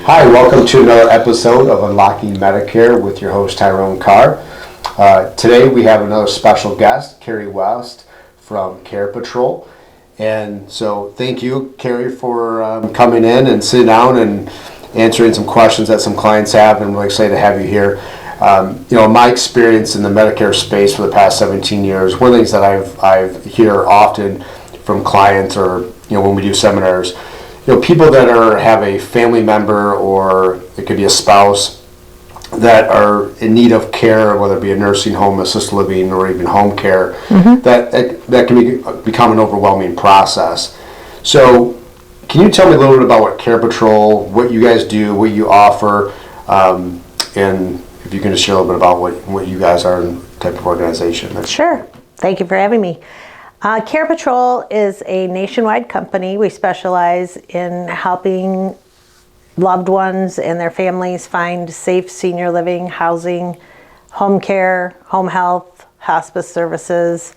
Hi, welcome to another episode of Unlocking Medicare with your host Tyrone Carr. Today we have another special guest, Kari West from Care Patrol. And so thank you, Kari, for coming in and sitting down and answering some questions that some clients have, and I'm really excited to have you here. My experience in the Medicare space for the past 17 years, one of the things that I've hear often from clients, or when we do seminars, people that have a family member, or it could be a spouse, that are in need of care, whether it be a nursing home, assisted living, or even home care, that can become an overwhelming process. So can you tell me a little bit about what Care Patrol, what you guys do, what you offer, and if you can just share a little bit about what you guys are and type of organization? Sure. Thank you for having me. Care Patrol is a nationwide company. We specialize in helping loved ones and their families find safe senior living, housing, home care, home health, hospice services.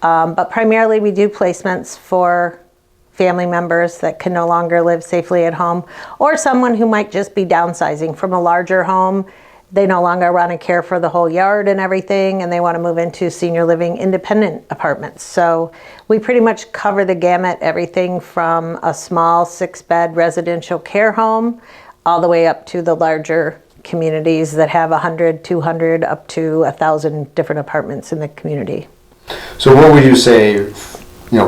But primarily we do placements for family members that can no longer live safely at home, or someone who might just be downsizing from a larger home. They no longer want to care for the whole yard and everything, and they want to move into senior living independent apartments. So we pretty much cover the gamut, everything from a small 6-bed residential care home all the way up to the larger communities that have 100, 200, up to 1,000 different apartments in the community. So what would you say,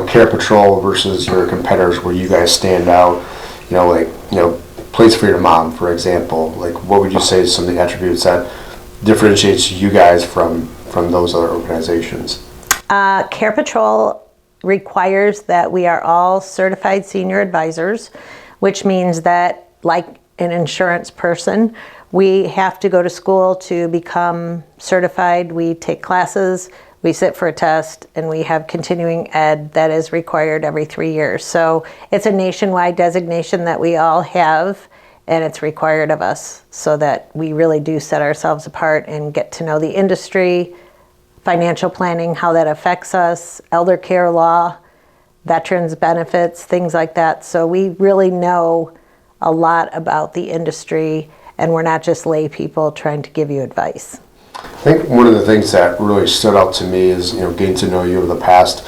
Care Patrol versus your competitors, where you guys stand out, Place for Your Mom, for example, what would you say is some of the attributes that differentiates you guys from those other organizations? Care Patrol requires that we are all certified senior advisors, which means that, like an insurance person, we have to go to school to become certified. We take classes, we sit for a test, and we have continuing ed that is required every 3 years. So it's a nationwide designation that we all have, and it's required of us, so that we really do set ourselves apart and get to know the industry, financial planning, how that affects us, elder care law, veterans benefits, things like that. So we really know a lot about the industry, and we're not just lay people trying to give you advice. I think one of the things that really stood out to me is, getting to know you over the past,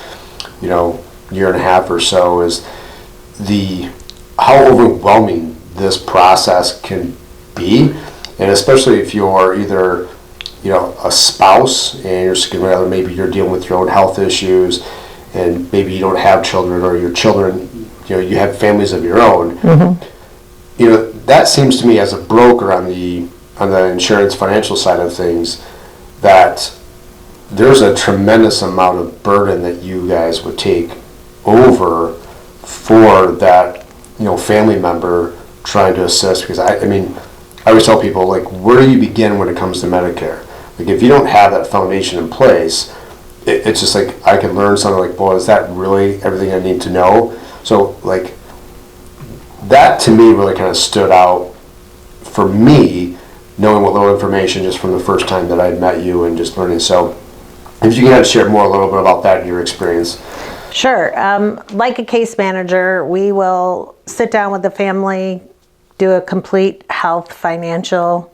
year and a half or so, is how overwhelming this process can be, and especially if you're either, a spouse and you're significant other, maybe you're dealing with your own health issues, and maybe you don't have children, or your children, you have families of your own. That seems to me, as a broker on the insurance financial side of things, that there's a tremendous amount of burden that you guys would take over for that, family member trying to assist. Because I always tell people, where do you begin when it comes to Medicare? If you don't have that foundation in place, it's just I can learn something boy, is that really everything I need to know? So that to me really kind of stood out for me, knowing what little information just from the first time that I met you and just learning. So if you can share more a little bit about that and your experience. Sure. Like a case manager, we will sit down with the family, do a complete health, financial,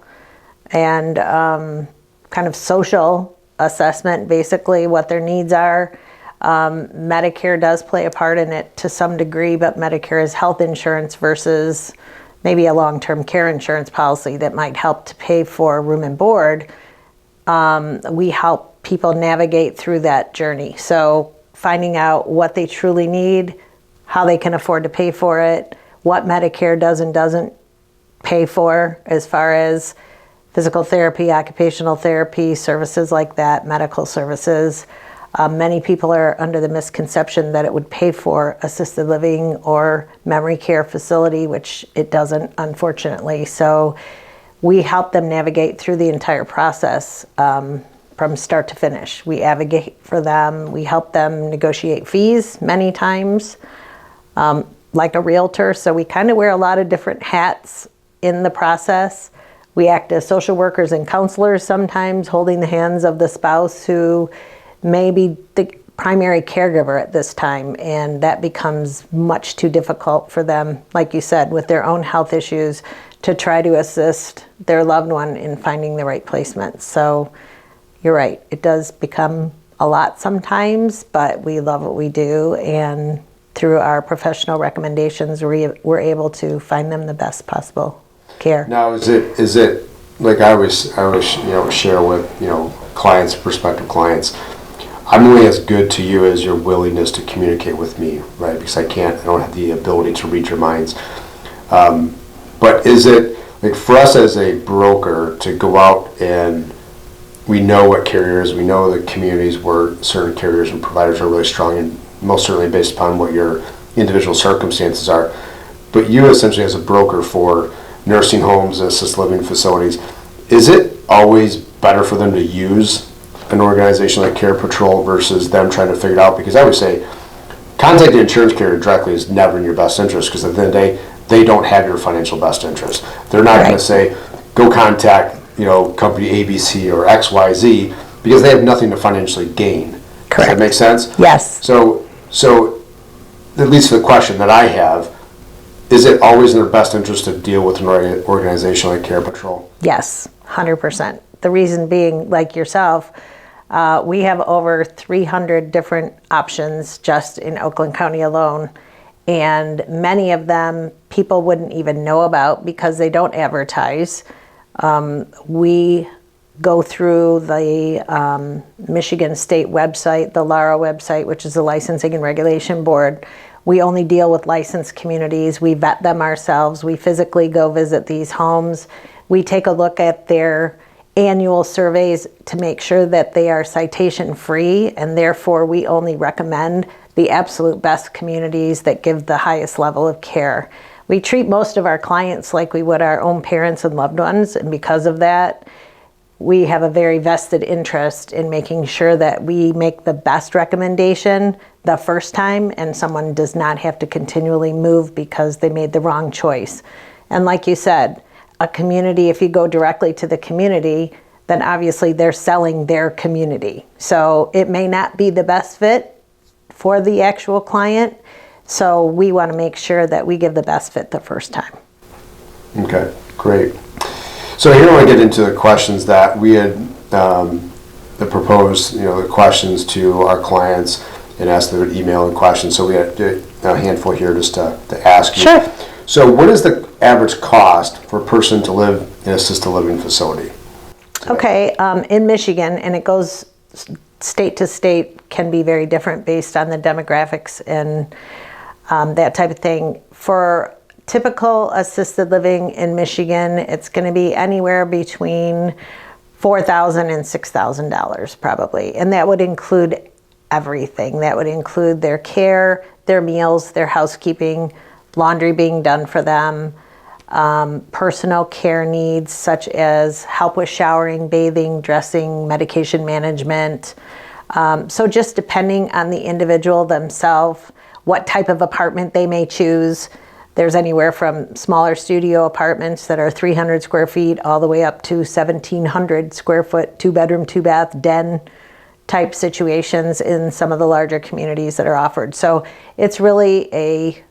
and kind of social assessment, basically what their needs are. Medicare does play a part in it to some degree, but Medicare is health insurance versus maybe a long-term care insurance policy that might help to pay for room and board. We help people navigate through that journey. So finding out what they truly need, how they can afford to pay for it, what Medicare does and doesn't pay for as far as physical therapy, occupational therapy, services like that, medical services. Many people are under the misconception that it would pay for assisted living or memory care facility, which it doesn't, unfortunately. So we help them navigate through the entire process from start to finish. We advocate for them. We help them negotiate fees many times, like a realtor. So we kind of wear a lot of different hats in the process. We act as social workers and counselors sometimes, holding the hands of the spouse who may be the primary caregiver at this time, and that becomes much too difficult for them, like you said, with their own health issues, to try to assist their loved one in finding the right placement. So you're right, it does become a lot sometimes, but we love what we do, and through our professional recommendations, we're able to find them the best possible care. Now, is it like I always share with clients, prospective clients, I'm only as good to you as your willingness to communicate with me, right? Because I don't have the ability to read your minds. But is it like for us as a broker to go out and we know what carriers, we know the communities where certain carriers and providers are really strong, and most certainly based upon what your individual circumstances are. But you essentially as a broker for nursing homes and assisted living facilities, is it always better for them to use an organization like Care Patrol versus them trying to figure it out? Because I would say contacting the insurance carrier directly is never in your best interest, because at the end of the day, they don't have your financial best interest. They're not going to say, go contact company ABC or XYZ, because they have nothing to financially gain. Correct. Does that make sense? Yes. So at least the question that I have, is it always in their best interest to deal with an organization like Care Patrol? Yes, 100%. The reason being, like yourself, we have over 300 different options just in Oakland County alone, and many of them people wouldn't even know about because they don't advertise. We go through the Michigan State website, the LARA website, which is the Licensing and Regulation Board. We only deal with licensed communities. We vet them ourselves. We physically go visit these homes. We take a look at their annual surveys to make sure that they are citation free, and therefore we only recommend the absolute best communities that give the highest level of care. We treat most of our clients like we would our own parents and loved ones, and because of that, we have a very vested interest in making sure that we make the best recommendation the first time, and someone does not have to continually move because they made the wrong choice. And like you said, a community, if you go directly to the community, then obviously they're selling their community. So it may not be the best fit for the actual client. So we want to make sure that we give the best fit the first time. Okay, great. So here I want to get into the questions that we had proposed, the questions to our clients and asked them to email and questions. So we had a handful here just to ask you. Sure. So what is the average cost for a person to live in an assisted living facility today? Okay, in Michigan, and it goes state to state, can be very different based on the demographics and that type of thing. For typical assisted living in Michigan, it's going to be anywhere between $4,000 and $6,000 probably, and that would include everything. That would include their care, their meals, their housekeeping, laundry being done for them, personal care needs such as help with showering, bathing, dressing, medication management. So just depending on the individual themselves, what type of apartment they may choose. There's anywhere from smaller studio apartments that are 300 square feet all the way up to 1,700 square foot, 2-bedroom, 2-bath, den type situations in some of the larger communities that are offered. So it's really a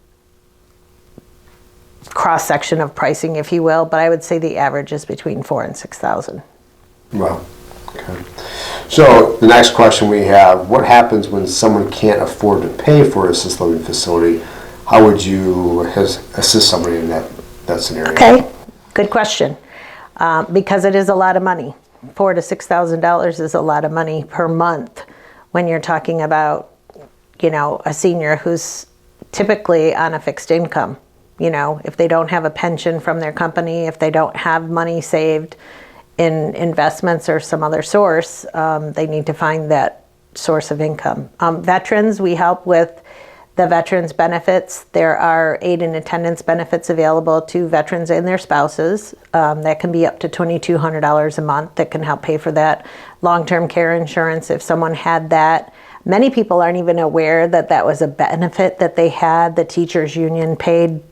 cross section of pricing, if you will, but I would say the average is between $4,000 and $6,000. Wow. Okay. So the next question we have: what happens when someone can't afford to pay for an assisted living facility? How would you assist somebody in that scenario? Okay, good question. Because it is a lot of money. $4,000 to $6,000 is a lot of money per month when you're talking about, a senior who's typically on a fixed income. If they don't have a pension from their company, if they don't have money saved in investments or some other source, they need to find that source of income. Veterans, we help with the veterans benefits. There are aid and attendance benefits available to veterans and their spouses. That can be up to $2,200 a month that can help pay for that. Long-term care insurance, if someone had that. Many people aren't even aware that that was a benefit that they had. The teachers union paid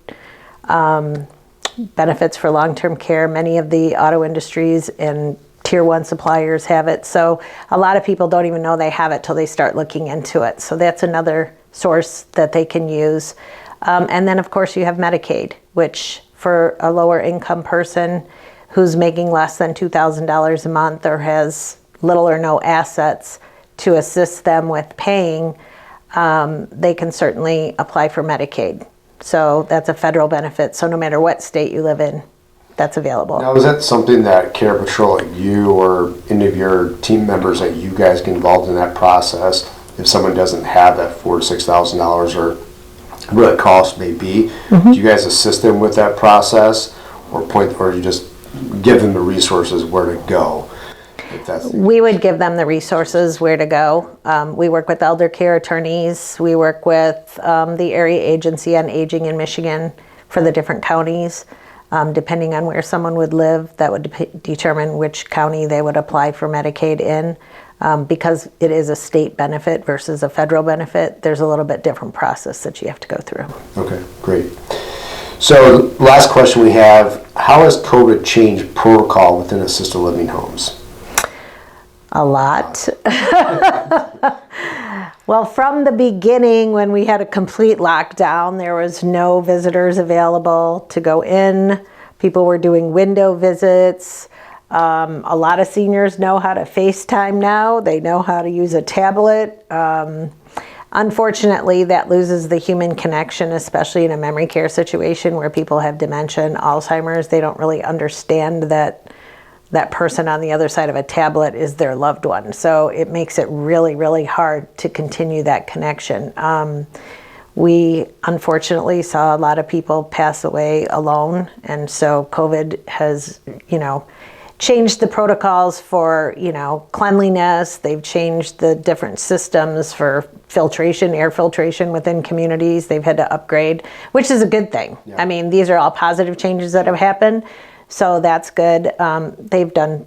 benefits for long-term care. Many of the auto industries and tier 1 suppliers have it. So a lot of people don't even know they have it till they start looking into it. So that's another source that they can use. And then of course you have Medicaid, which for a lower income person who's making less than $2,000 a month or has little or no assets to assist them with paying, they can certainly apply for Medicaid. So that's a federal benefit. So no matter what state you live in, that's available. Now, is that something that Care Patrol, like you or any of your team members, that you guys get involved in that process? If someone doesn't have that $4,000 to $6,000 or what the cost may be, do you guys assist them with that process, or you just give them the resources where to go? We would give them the resources where to go. We work with elder care attorneys. We work with the Area Agency on Aging in Michigan for the different counties. Depending on where someone would live, that would determine which county they would apply for Medicaid in. Because it is a state benefit versus a federal benefit, there's a little bit different process that you have to go through. Okay, great. So last question we have, how has COVID changed protocol within assisted living homes? A lot. Well, from the beginning, when we had a complete lockdown, there was no visitors available to go in. People were doing window visits. A lot of seniors know how to FaceTime now. They know how to use a tablet. Unfortunately, that loses the human connection, especially in a memory care situation where people have dementia and Alzheimer's. They don't really understand that that person on the other side of a tablet is their loved one. So it makes it really, really hard to continue that connection. We unfortunately saw a lot of people pass away alone. And so COVID has, changed the protocols for, cleanliness. They've changed the different systems for filtration, air filtration within communities. They've had to upgrade, which is a good thing. Yeah. I mean, these are all positive changes that have happened. So that's good. They've done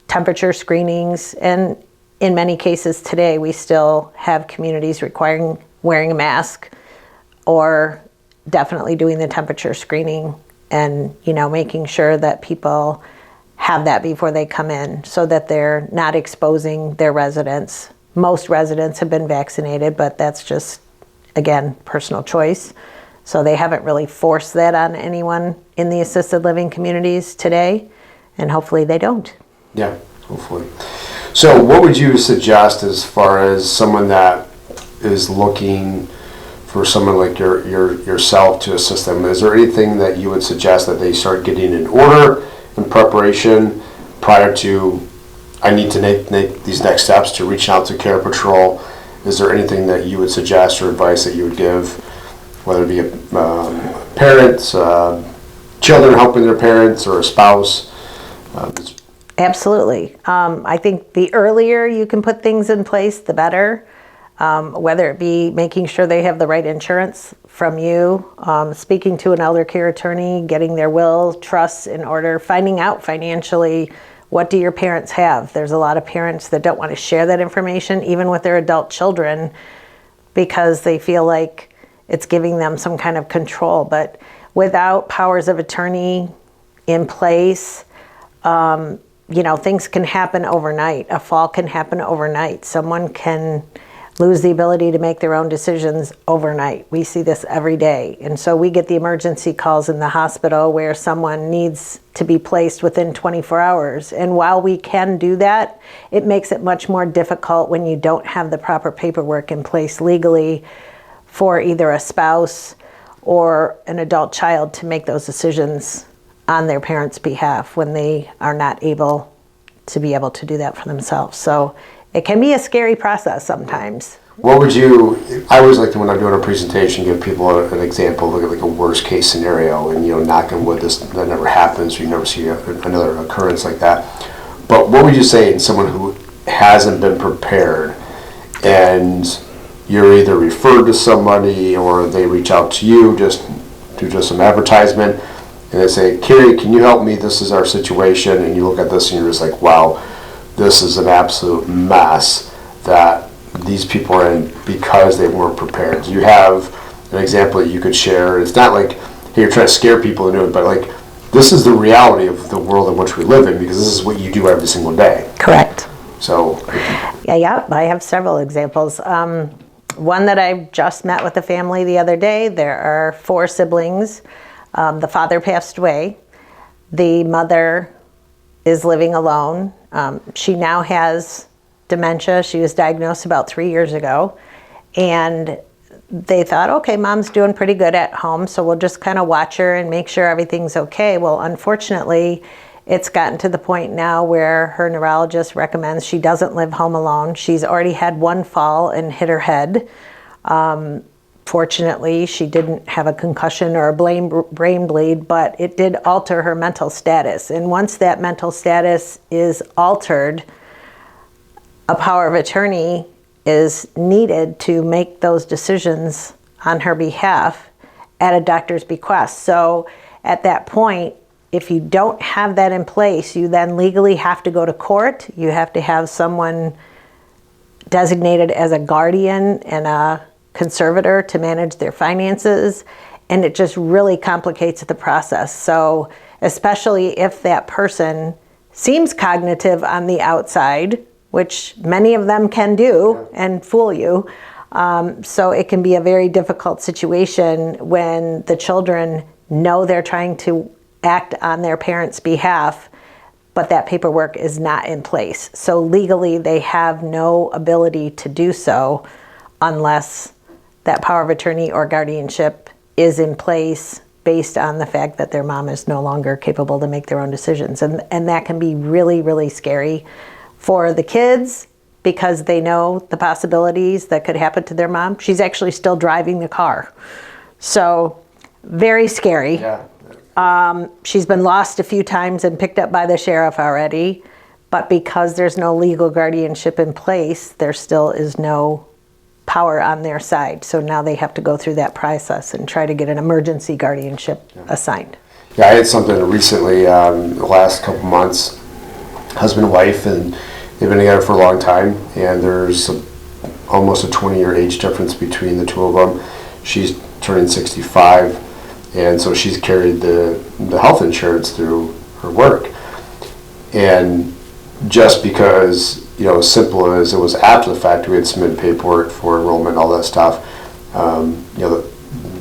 temperature screenings, and in many cases today, we still have communities requiring wearing a mask or definitely doing the temperature screening and, making sure that people have that before they come in so that they're not exposing their residents. Most residents have been vaccinated, but that's just, again, personal choice. So they haven't really forced that on anyone in the assisted living communities today, and hopefully they don't. Yeah, hopefully. So what would you suggest as far as someone that is looking for someone like yourself to assist them? Is there anything that you would suggest that they start getting in order in preparation prior to, I need to make these next steps to reach out to Care Patrol? Is there anything that you would suggest or advice that you would give, whether it be parents, children helping their parents, or a spouse? Absolutely. I think the earlier you can put things in place, the better. Whether it be making sure they have the right insurance from you, speaking to an elder care attorney, getting their will, trusts in order, finding out financially, what do your parents have? There's a lot of parents that don't want to share that information, even with their adult children, because they feel like it's giving them some kind of control. But without powers of attorney in place, things can happen overnight. A fall can happen overnight. Someone can lose the ability to make their own decisions overnight. We see this every day. And so we get the emergency calls in the hospital where someone needs to be placed within 24 hours. And while we can do that, it makes it much more difficult when you don't have the proper paperwork in place legally for either a spouse or an adult child to make those decisions on their parents' behalf when they are not able to do that for themselves. So it can be a scary process sometimes. What would you, I always like to, when I'm doing a presentation, give people an example, look at like a worst case scenario, and knock on wood, that never happens, you never see another occurrence like that. But what would you say in someone who hasn't been prepared, and you're either referred to somebody or they reach out to you just some advertisement, and they say, Kari, can you help me? This is our situation. And you look at this and you're just like, wow, this is an absolute mess that these people are in because they weren't prepared. Do you have an example that you could share? It's not like, hey, you're trying to scare people into it, but like, this is the reality of the world in which we live in, because this is what you do every single day. Correct. So. Yeah, I have several examples. One that I just met with a family the other day. There are 4 siblings. The father passed away. The mother is living alone. She now has dementia. She was diagnosed about 3 years ago. And they thought, okay, mom's doing pretty good at home, so we'll just kind of watch her and make sure everything's okay. Well, unfortunately, it's gotten to the point now where her neurologist recommends she doesn't live home alone. She's already had one fall and hit her head. Fortunately, she didn't have a concussion or a brain bleed, but it did alter her mental status. And once that mental status is altered, a power of attorney is needed to make those decisions on her behalf at a doctor's bequest. So at that point, if you don't have that in place, you then legally have to go to court. You have to have someone designated as a guardian and a conservator to manage their finances, and it just really complicates the process. So especially if that person seems cognitive on the outside, which many of them can do and fool you. So it can be a very difficult situation when the children know they're trying to act on their parents' behalf, but that paperwork is not in place. So legally, they have no ability to do so unless that power of attorney or guardianship is in place based on the fact that their mom is no longer capable to make their own decisions. And that can be really, really scary for the kids because they know the possibilities that could happen to their mom. She's actually still driving the car. So very scary. Yeah. She's been lost a few times and picked up by the sheriff already, but because there's no legal guardianship in place, there still is no power on their side. So now they have to go through that process and try to get an emergency guardianship assigned. Yeah, I had something recently, the last couple months, husband and wife, and they've been together for a long time, and there's almost a 20-year age difference between the two of them. She's turning 65, and so she's carried the health insurance through her work. And just because, as simple as it was after the fact, we had submitted paperwork for enrollment, all that stuff,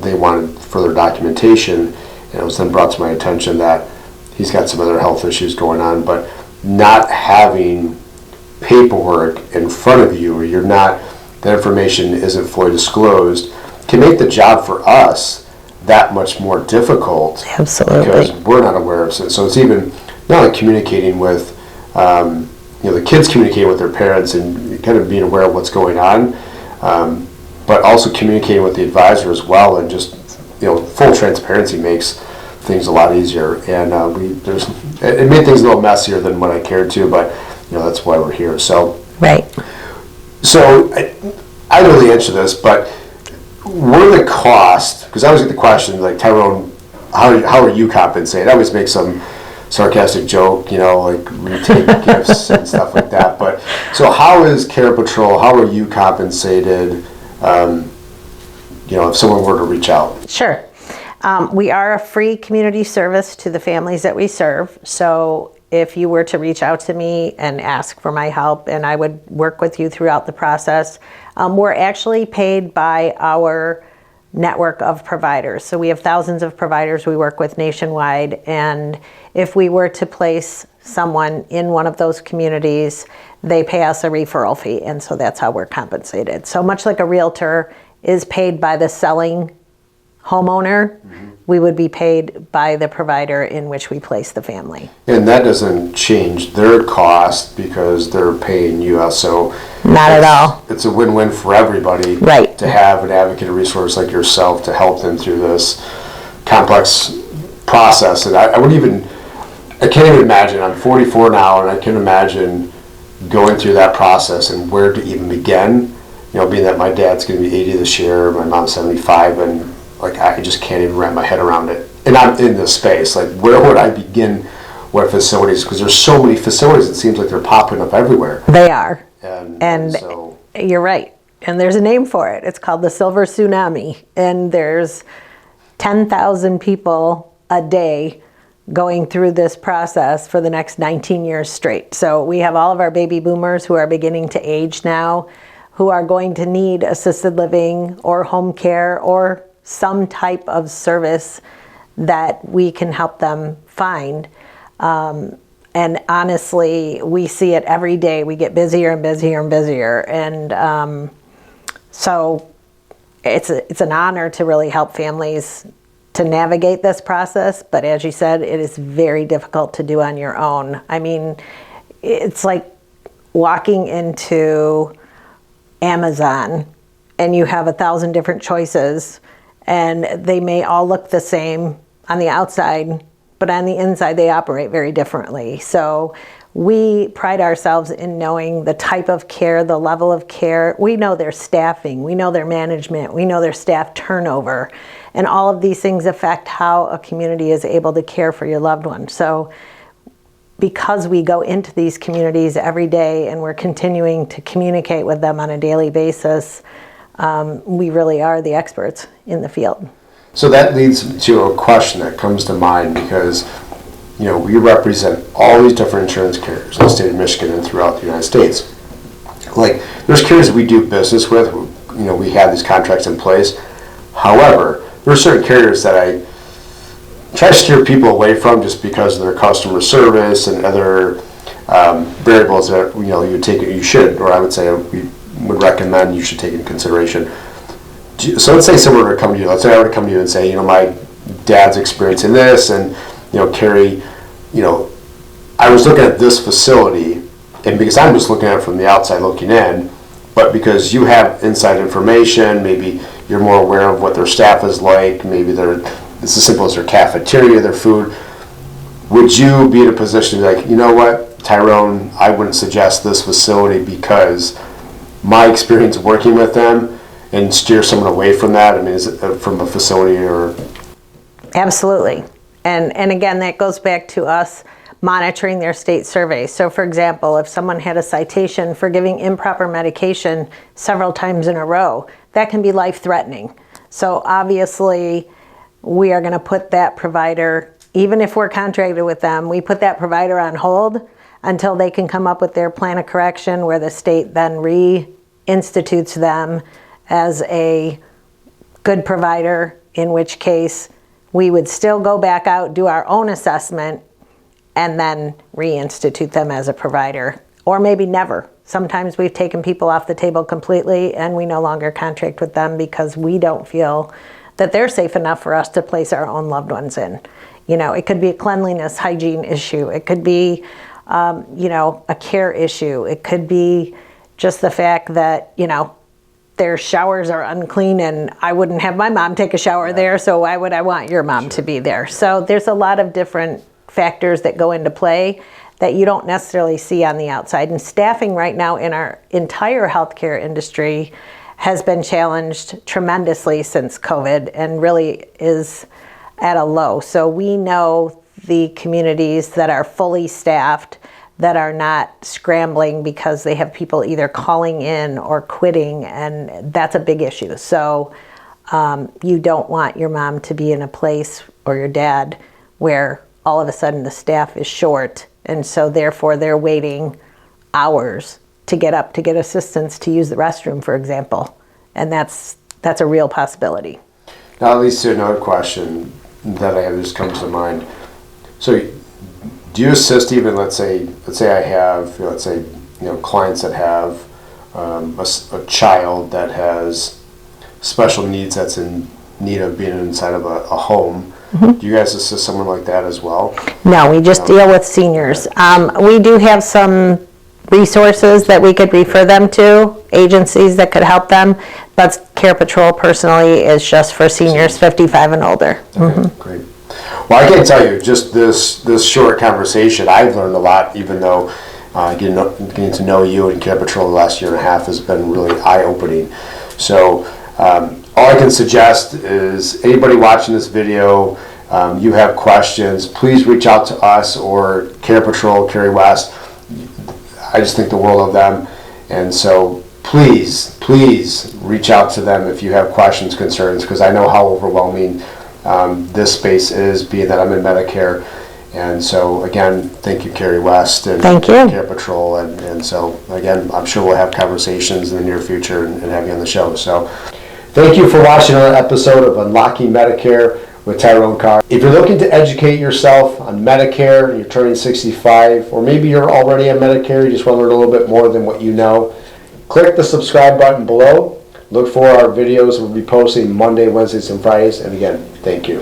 they wanted further documentation, and it was then brought to my attention that he's got some other health issues going on, but not having paperwork in front of you, or the information isn't fully disclosed, can make the job for us that much more difficult. Absolutely. Because we're not aware of it. So it's even not only communicating with, the kids communicating with their parents and kind of being aware of what's going on, but also communicating with the advisor as well, and just, full transparency makes things a lot easier. And it made things a little messier than what I cared to, but that's why we're here. So right. So I know the answer to this, but were the cost, because I always get the question, like, Tyrone, how are you compensated? I always make some sarcastic joke, like retake gifts and stuff like that. But so how is Care Patrol, how are you compensated, if someone were to reach out? Sure. We are a free community service to the families that we serve. So if you were to reach out to me and ask for my help, and I would work with you throughout the process, we're actually paid by our network of providers. So we have thousands of providers we work with nationwide, and if we were to place someone in one of those communities, they pay us a referral fee, and so that's how we're compensated. So much like a realtor is paid by the selling homeowner, we would be paid by the provider in which we place the family. And that doesn't change their cost because they're paying you. So not at all. It's a win-win for everybody, right, to have an advocate, a resource like yourself to help them through this complex process. And I can't even imagine. I'm 44 now, and I can't imagine going through that process and where to even begin. Being that my dad's going to be 80 this year, my mom's 75, and I just can't even wrap my head around it. And I'm in this space. Where would I begin? What facilities? Because there's so many facilities. It seems like they're popping up everywhere. They are. And so you're right. And there's a name for it. It's called the Silver Tsunami. And there's 10,000 people a day going through this process for the next 19 years straight. So we have all of our baby boomers who are beginning to age now, who are going to need assisted living or home care or some type of service that we can help them find. And honestly, we see it every day. We get busier and busier and busier. And so it's an honor to really help families to navigate this process. But as you said, it is very difficult to do on your own. I mean, it's like walking into Amazon and you have 1,000 different choices, and they may all look the same on the outside, but on the inside they operate very differently. So we pride ourselves in knowing the type of care, the level of care. We know their staffing, we know their management, we know their staff turnover, and all of these things affect how a community is able to care for your loved one. So because we go into these communities every day and we're continuing to communicate with them on a daily basis, we really are the experts in the field. So that leads to a question that comes to mind, because we represent all these different insurance carriers in the state of Michigan and throughout the United States. Like, there's carriers we do business with, we have these contracts in place. However, there are certain carriers that I try to steer people away from just because of their customer service and other variables that you should, or I would say we would recommend you should take into consideration. So let's say someone were to come to you. Let's say I were to come to you and say, my dad's experiencing this, and Kari, I was looking at this facility, and because I'm just looking at it from the outside looking in, but because you have inside information, maybe you're more aware of what their staff is like, maybe it's as simple as their cafeteria, their food. Would you be in a position to be like, you know what, Tyrone, I wouldn't suggest this facility because my experience working with them, and steer someone away from that? I mean, is it from a facility or? Absolutely. And again, that goes back to us monitoring their state surveys. So for example, if someone had a citation for giving improper medication several times in a row, that can be life-threatening. So obviously, we are going to put that provider, even if we're contracted with them, we put that provider on hold until they can come up with their plan of correction, where the state then reinstitutes them as a good provider, in which case we would still go back out, do our own assessment, and then reinstitute them as a provider, or maybe never. Sometimes we've taken people off the table completely and we no longer contract with them because we don't feel that they're safe enough for us to place our own loved ones in. It could be a cleanliness, hygiene issue. It could be, a care issue. It could be just the fact that, their showers are unclean and I wouldn't have my mom take a shower there, so why would I want your mom to be there? So there's a lot of different factors that go into play that you don't necessarily see on the outside. And staffing right now in our entire healthcare industry has been challenged tremendously since COVID, and really is at a low. So we know the communities that are fully staffed, that are not scrambling because they have people either calling in or quitting, and that's a big issue. So you don't want your mom to be in a place, or your dad, where all of a sudden the staff is short, and so therefore they're waiting hours to get up to get assistance to use the restroom, for example. And that's a real possibility. Now, at least another question that I have just comes to mind. So do you assist even, let's say I have, clients that have a child that has special needs, that's in need of being inside of a home. Mm-hmm. Do you guys assist someone like that as well? No, we just deal with seniors. We do have some resources that we could refer them to, agencies that could help them, but Care Patrol personally is just for seniors 55 and older. Okay, mm-hmm. Great. Well, I can tell you, just this short conversation, I've learned a lot, even though getting to know you and Care Patrol the last year and a half has been really eye-opening. So all I can suggest is anybody watching this video, you have questions, please reach out to us or Care Patrol, Kari West. I just think the world of them. And so please reach out to them if you have questions, concerns, because I know how overwhelming this space is, being that I'm in Medicare. And so again, thank you, Kari West and thank you. Care Patrol. And so again, I'm sure we'll have conversations in the near future and have you on the show. So thank you for watching another episode of Unlocking Medicare. with Tyrone Carr. If you're looking to educate yourself on Medicare, and you're turning 65, or maybe you're already on Medicare, you just want to learn a little bit more than what you know, click the subscribe button below. Look for our videos. We'll be posting Monday, Wednesdays, and Fridays. And again, thank you.